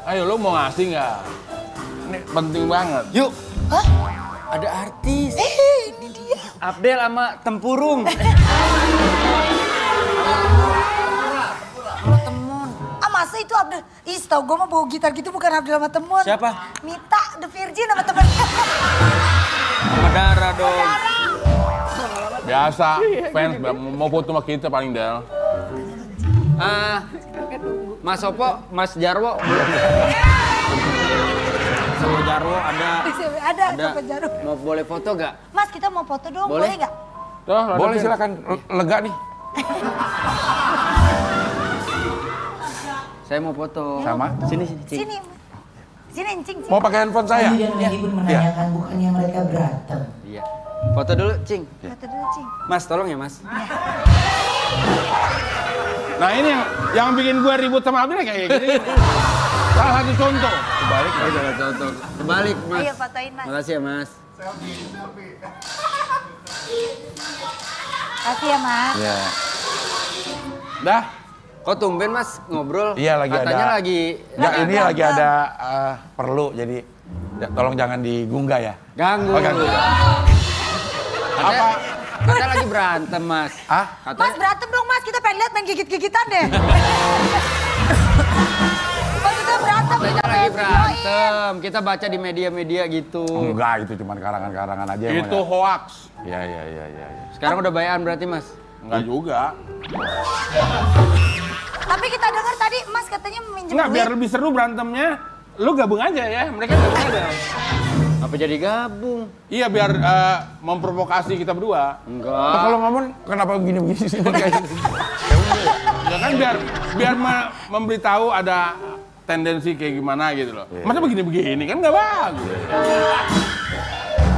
Ayo lo mau ngasih nggak? Ini penting banget. Yuk. Hah? Ada artis. Ini dia. Abdel sama Tempurung. Sama Temon. Ah masa itu Abdel? Ih tau gue mah bawa gitar gitu bukan Abdel sama Temon. Siapa? Mita, The Virgin sama temennya. Sama Dara dong. Biasa, fans mau foto sama kita paling Del. Mas Sopo, Mas Jarwo. Sama Jarwo ada. Ada sama Jarwo. Mau boleh foto gak? Mas kita mau foto dong, Boleh. boleh gak? Tuh, Boleh silakan, lega nih. Saya mau foto. Sama? Sini, Cing. Sini. Sini, Cing. Mau pakai handphone saya? Ayu dan Wendy pun menanyakan bukannya mereka berantem. Iya. Foto dulu, Cing. Foto dulu, Cing. Mas, tolong ya, Mas. Nah ini yang bikin gue ribut sama Abdel kayak gini. Salah satu contoh. Kebalik, salah contoh. Kebalik, Mas. Ayo fotoin, Mas. Makasih ya, Mas. Kasih ya, Mas. Iya. Dah. Kok tumben, Mas, ngobrol? Iya, lagi Katanya ada. lagi... Enggak, ini lagi ada perlu, jadi tolong jangan digunggah ya. Ganggu. Oh, ganggu. Apa? Kita lagi berantem, Mas. Ah? Mas berantem dong, Mas. Kita pengen lihat main gigit-gigitan deh. Mas kita berantem. Kita lagi berantem. Kita baca di media-media gitu. Enggak, itu cuma karangan-karangan aja. Itu hoax. Iya. Sekarang udah bayan berarti, Mas? Enggak juga. Tapi kita dengar tadi Mas katanya minjem Enggak, duit. biar lebih seru berantemnya. Lu gabung aja ya, mereka gabung aja. Apa jadi gabung? Iya, biar memprovokasi kita berdua. Enggak. Kalau ngomong kenapa begini-begini sih? Ya kan biar memberitahu ada tendensi kayak gimana gitu loh. Masa begini-begini kan nggak bagus.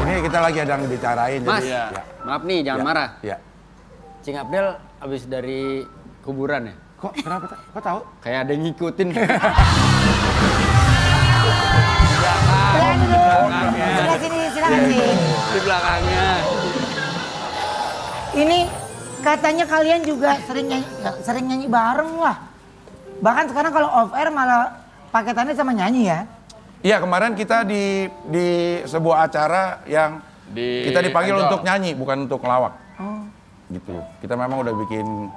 Ini kita lagi ada yang dibicarain. Mas, jadi, ya. maaf nih, jangan marah. Iya. Cing Abdel abis dari kuburan ya? Kok kenapa? Kok tahu? Kayak ada yang ngikutin. Sebelah sini, silakan sih. Di belakangnya. Ini katanya kalian juga sering nyanyi bareng lah. Bahkan sekarang kalau off air malah paketannya sama nyanyi ya. Iya, kemarin kita di sebuah acara yang kita dipanggil Idol. untuk nyanyi, bukan untuk ngelawak. Gitu. Kita memang udah bikin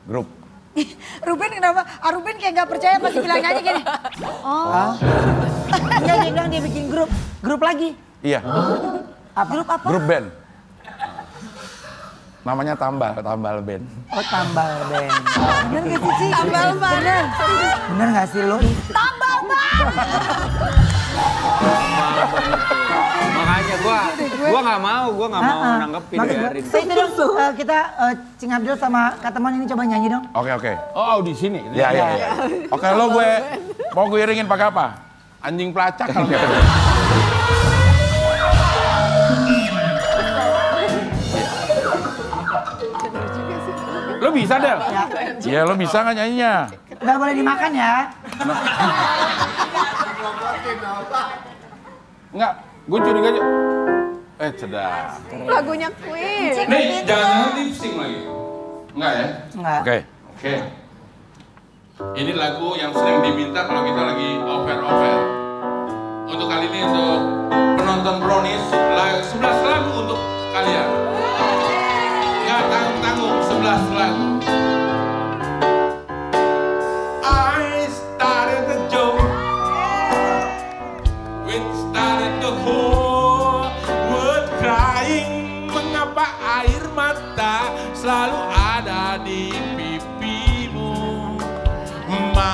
grup. Ruben kenapa? Ruben kayak nggak percaya pasti bilang nyanyi gini. Oh. Iya dia bilang dia bikin grup lagi. Iya. Grup apa? Grup band. Namanya Tambal Band. Oh tambal band. Bener gak sih, Ci? Tambal mana? Bener gak sih lo? Tambal bang! Makanya gua nggak mau nanggepin biarin. Saya itu dong kita Cing Abdel sama Kak Temon ini coba nyanyi dong. Oke. Oh, audisi nih. Iya. Oke, lo mau gue iringin pakai apa? Anjing pelacak kalau Lo bisa, Del? Iya, lo bisa nggak nyanyinya? Gak boleh dimakan ya. Enggak, gue curiga aja. Sedap. Lagunya Queen. Nih, jangan lip sync lagi. Enggak ya? Enggak. Oke. Oke. Ini lagu yang sering diminta kalau kita lagi over. Untuk kali ini untuk penonton Brownies, 11 lagu untuk kalian. Nggak tanggung-tanggung, 11 lagu. I started the joke, we started the whole world crying. Mengapa air mata selalu ada di pipimu, Mama?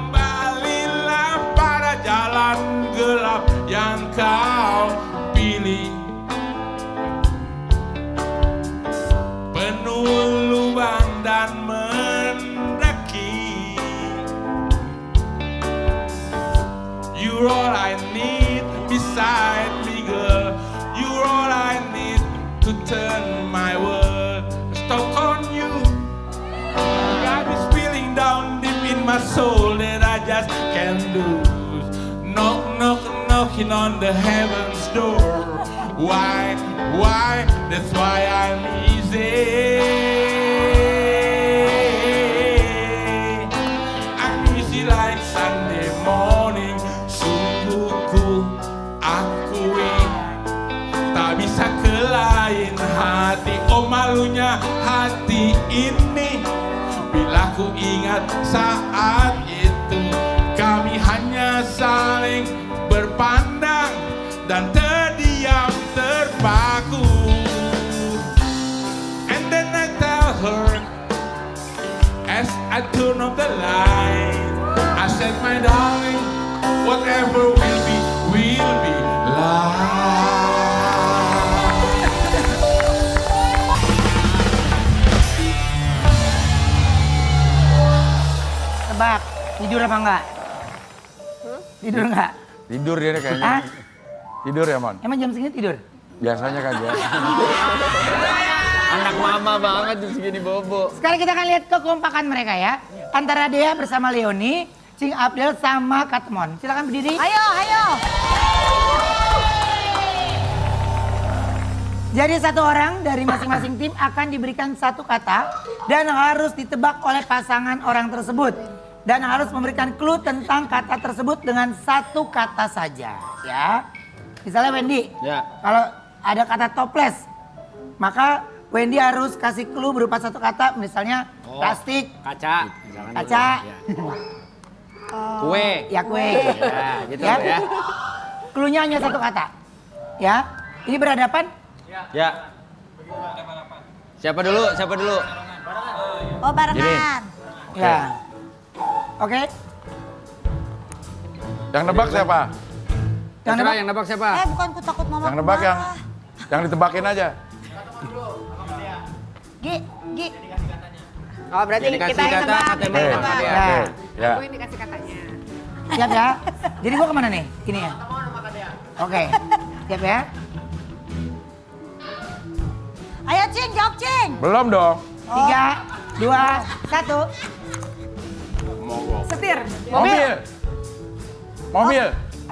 Kembalilah pada jalan gelap yang kau pilih, penuh lubang dan mendaki. You're all I need beside me, girl. You're all I need to turn my world stock on you. Got me spilling down deep in my soul that I just can't lose. Knock, knock, knocking on the heaven's door. Why? That's why I'm easy. I'm easy like Sunday morning. Sungguh ku akui tak bisa ke lain hati. Oh malunya hati ini bila ku ingat saat itu kami hanya saling berpandang dan terdiam terpaku. And then I tell her as I turn off the light, I said, my darling, whatever will be light. Tebak, tidur apa enggak? Tidur enggak? Tidur dia kayaknya. Hah? Tidur ya, Mon? Emang jam segini tidur? Biasanya kan dia. Anak mama banget tuh segini bobo. Sekarang kita akan lihat kekompakan mereka ya. Antara Dea bersama Leoni, Cing Abdel sama Katmon. Silakan berdiri. Ayo. Jadi satu orang dari masing-masing tim akan diberikan satu kata dan harus ditebak oleh pasangan orang tersebut. Dan harus memberikan clue tentang kata tersebut dengan satu kata saja. Ya. Misalnya Wendy, Ya. kalau ada kata toples, maka Wendy harus kasih clue berupa satu kata. Misalnya plastik, Kaca. kaca, Kue. ya kue. Ya, gitu Ya. ya. Clue-nya hanya satu kata. Ya. Ini berhadapan. Ya. Siapa dulu? Oh barengan. Ya. Oke. Yang nebak siapa? Terserah yang nebak siapa? Bukan ku takut mama. Yang nebak yang ditebakin aja. Gi. Oh berarti Jadi kasih kita yang kata, tebak. kata Kita yang yang tebak. tebak. Ya. Ya. Gue ini kasih katanya. Siap ya. Jadi gua kemana nih? Ini ya. Oke. Siap ya. Ayo Cing, jawab Cing. Belum dong. 3, 2, 1. Setir. Mobil.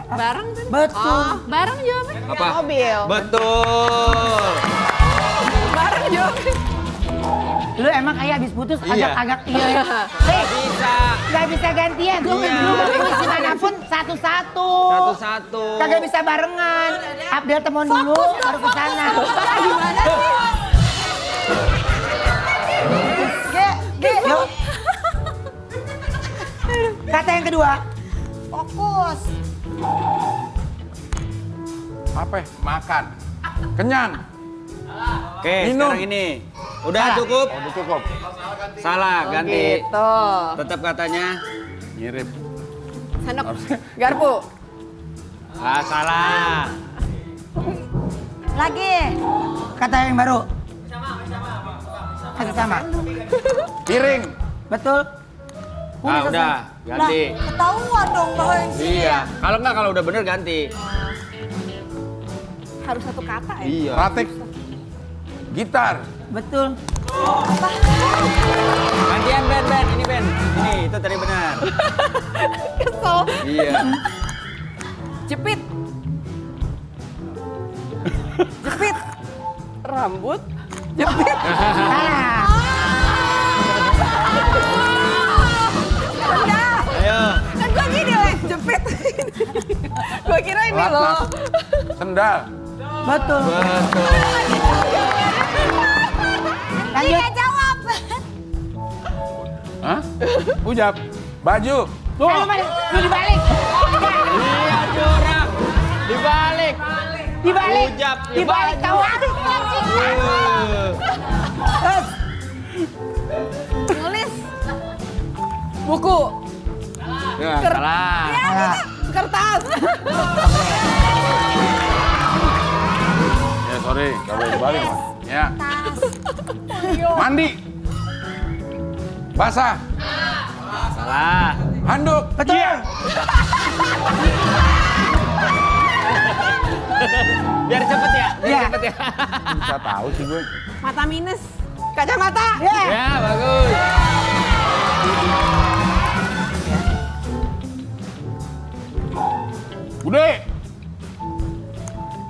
Bareng tuh. Betul. Bareng jawabnya. Apa? Mobil. Betul. Bareng jawabnya. Lu emang kayak habis putus Iya. agak iya ya. Bisa. Gak bisa gantian. Lu mau putus manapun satu-satu. Satu-satu. Kagak bisa barengan. Abdel temuan dulu baru ke sana. Gimana sih? Yuk. Kata yang kedua. Fokus. Apa? Makan. Kenyang. Oke, Minum. sekarang ini. Udah Salah. cukup? Udah cukup. Salah, ganti. Gitu. Tetap katanya. Ngirim. Sendok. Garpu. Ah, salah. Lagi. Kata yang baru. Masih sama. Piring. Betul. Ah, selesai. udah, ganti. Ketahuan dong bahwa yang sini Iya. ya. Kalau enggak, kalau udah bener ganti. Harus satu kata ya. Iya. Pratik. Gitar. Betul. Gantian Ben. Ini Ben. Ini, itu tadi benar. Kesel. Iya. Jepit. Jepit. Rambut. Jepit. Ayo. Kan gue gini Le, jepit. Gue kira ini loh. Sendal. Betul. Lanjut. Dia jawab. Hah? Ujab. Baju. Tuh. Lu dibalik. Iya curang. Dibalik. Dibalik. Ujab. Dibalik kawan. Terus. Nulis. Buku. Ya, salah. Kertas. Ya sorry, kalau dibalik Mas. Ya. Tas. Mandi. Basah. Salah. Handuk. Betul. Biar cepet ya. Iya. Cepet ya. Bisa tahu sih gue. Mata minus. Kacamata. Ya. Ya, bagus. Bude.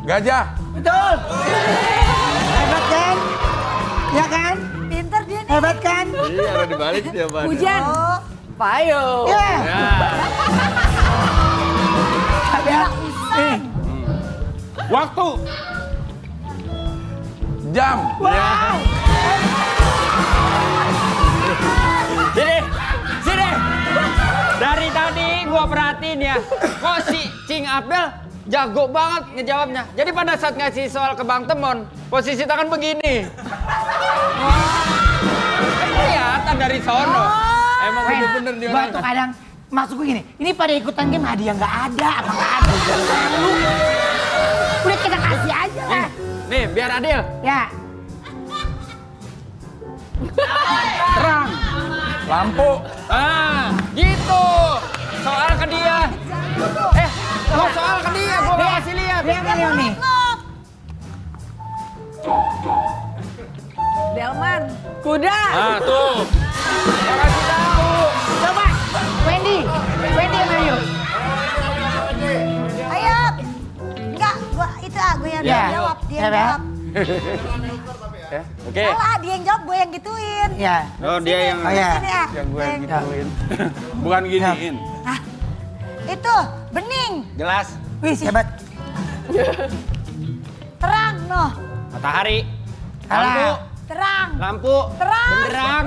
Gajah. Betul. Hebat kan? Ya kan? Pinter dia nih. Hebat kan? Iya, ada dibalik dia, Pak. Hujan. Oh. Payung. Ya. Ya. Ya. Waktu. Jam. Wow. Sini. Dari tadi gua perhatiin ya, kok si Cing Abel jago banget ngejawabnya. Jadi pada saat ngasih soal ke Bang Temon, posisi tangan begini. Kan kelihatan dari sono. Emang bener-bener dia Gua tuh kadang maksud gue gini, ini pada ikutan game hadiah nggak ada, apa nggak ada? Lu. Udah kita kasih aja lah. Nih, biar adil. Ya. Terang. Lampu. Ah, gitu. Soal ke dia. Kalau soal ke dia, gua nggak kasih lihat. Dia yang milih nih. Delman. Kuda. Ah, tuh. Gua kasih tahu. Coba, Wendy yang ayo. Ayo. Enggak, gue yang Ya. jawab. Dia Ya, yang Bel. jawab. Oke. Salah, dia yang jawab, gue yang gituin. Ya. Oh, dia yang Oh ya. Sini ya. Yang gue yang gituin. Bukan giniin. Ah, itu bening, jelas. Wih, hebat. terang, noh, Matahari. Salah. Lampu. terang, Lampu. Terang. Benderang.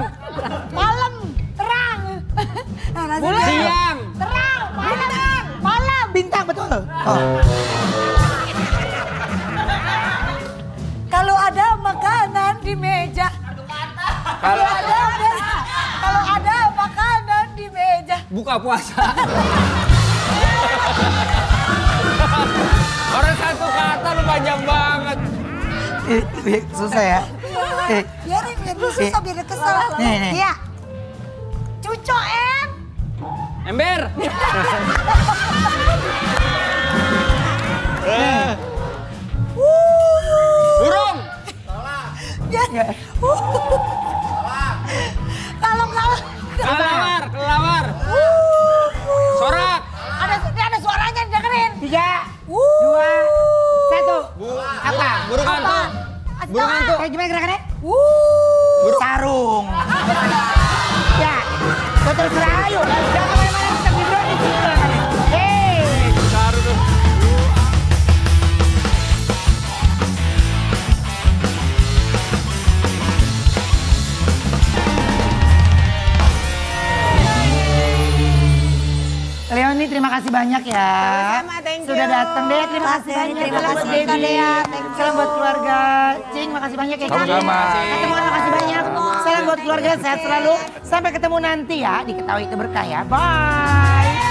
malam, terang. Nah, nanti dia- Siang. terang, malam. Bintang betul. Oh. Kalau ada makanan di meja. Kalau ada makanan di meja. Buka puasa. Orang satu kata lu panjang banget. Susah ya. Biarin dia susah biar dia kesel. Nih. Iya. Cucoen. Ember. Burung. Ya. Kalau Kelelawar. Sorak. ada suaranya dengerin. 3, 2, 1. Apa? Burung hantu. Burung hantu. Kayak gimana gerakannya? Sarung. Ya. Kau terserah ayo. Jangan kemana-mana kita ngobrol di sini gerakannya. Hei. Saru tuh. Leoni, terima kasih banyak ya. Sama-sama, thank you. Sudah datang deh, terima kasih Mas, banyak. terima Salam kasih, buat Debbie. Dea. Thank you. Salam buat keluarga. Cing, makasih banyak ya. Cing. Sama-sama. Ketemuan, makasih banyak. Salam buat keluarga, sehat selalu. Sampai ketemu nanti ya, diketahui itu berkah ya. Bye.